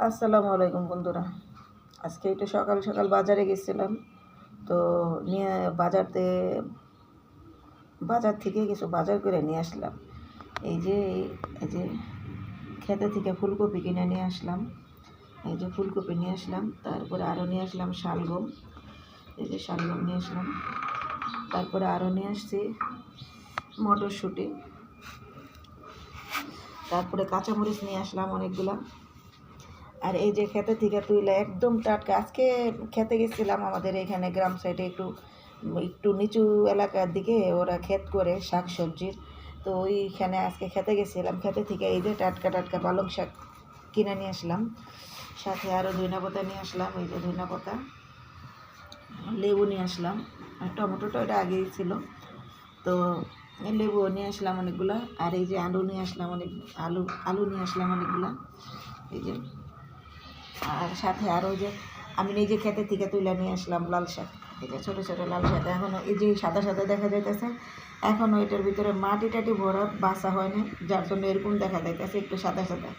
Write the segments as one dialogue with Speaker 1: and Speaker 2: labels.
Speaker 1: আসসালামু আলাইকুম বন্ধুরা। আজকে একটু সকাল সকাল বাজারে গেছিলাম। তো নিয়ে বাজার থেকে কিছু বাজার করে নিয়ে আসলাম। এই যে খেতে থেকে ফুলকপি কিনে নিয়ে আসলাম। এই যে ফুলকপি নিয়ে আসলাম, তারপরে আরও নিয়ে আসলাম শালগম। এই যে শালগম নিয়ে আসলাম, তারপরে আরও নিয়ে আসছি মটরশুঁটি, তারপরে কাঁচামরিচ নিয়ে আসলাম অনেকগুলা। আর এই যে খেতে থেকে তুইলা একদম টাটকা। আজকে খেতে গেছিলাম আমাদের এখানে গ্রাম সাইডে, একটু একটু নিচু এলাকার দিকে ওরা ক্ষেত করে শাক সবজির। তো ওইখানে আজকে খেতে গেছিলাম। খেতে থেকে এই যে টাটকা টাটকা পালং শাক কিনে নিয়ে আসলাম, সাথে আরও ধনিয়া পাতা নিয়ে আসলাম। এই যে ধনিয়া পাতা, লেবু নিয়ে আসলাম, আর টমেটোটা এটা আগেই ছিল। তো লেবুও নিয়ে আসলাম অনেকগুলা। আর এই যে আলু নিয়ে আসলাম আলু নিয়ে আসলাম অনেকগুলা। এই যে, আর সাথে আরও যে আমি নিজে খেতে থেকে তুলে নিয়ে আসলাম লাল শাক। এই যে ছোটো ছোটো লাল শাক, এখনও এই যে সাদা সাদা দেখা যাইতেছে, এখনও এটার ভিতরে মাটি টাটি ভরা বাসা হয় না, যার জন্য এরকম দেখা যাইতেছে একটু সাদা সাদা।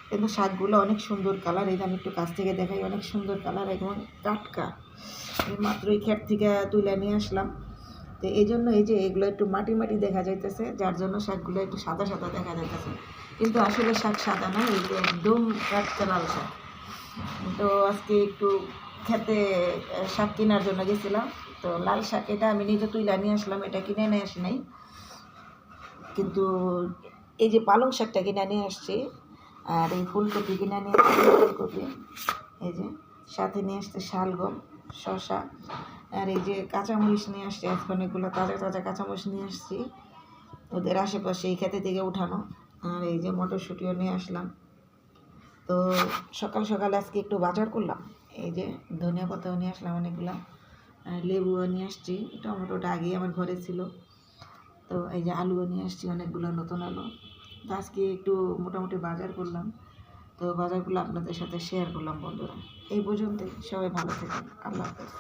Speaker 1: কিন্তু শাকগুলো অনেক সুন্দর কালার। এই যে আমি একটু কাছ থেকে দেখাই, অনেক সুন্দর কালার, একদম টাটকা। আমি মাত্র এই ক্ষেত থেকে তুলে নিয়ে আসলাম। তো এই জন্য এই যে এগুলো একটু মাটি মাটি দেখা যাইতেছে, যার জন্য শাকগুলো একটু সাদা সাদা দেখা যাইতেছে, কিন্তু আসলে শাক সাদা না, এই যে একদম টাটকা লাল শাক। তো আজকে একটু খেতে শাক কেনার জন্য গেছিলাম। তো লাল শাক এটা আমি নিজে তুইলা নিয়ে আসলাম, এটা কিনে নিয়ে আসি নাই। কিন্তু এই যে পালং শাকটা কিনে নিয়ে আসছি, আর এই ফুলকপি কিনে নিয়ে আসছি, ফুলকপি। এই যে সাথে নিয়ে আসছে শালগম, শসা, আর এই যে কাঁচামরিচ নিয়ে আসছি। আজকে অনেকগুলো তাজা তাজা কাঁচামরিচ নিয়ে আসছি, ওদের আশেপাশে এই খেতে থেকে উঠানো। আর এই যে মটরশুঁটিও নিয়ে আসলাম। তো সকাল সকাল আজকে একটু বাজার করলাম। এই যে ধনিয়া পাতাও নিয়ে আসলাম অনেকগুলো, আর লেবুও নিয়ে আসছি, টমেটোটা আগেই আমার ঘরে ছিল। তো এই যে আলুও নিয়ে আসছি অনেকগুলো, নতুন আলু। তো আজকে একটু মোটামুটি বাজার করলাম। তো বাজারগুলো আপনাদের সাথে শেয়ার করলাম বন্ধুরা। এই পর্যন্তই, সবাই ভালো থাকুন, আল্লাহ হাফেজ।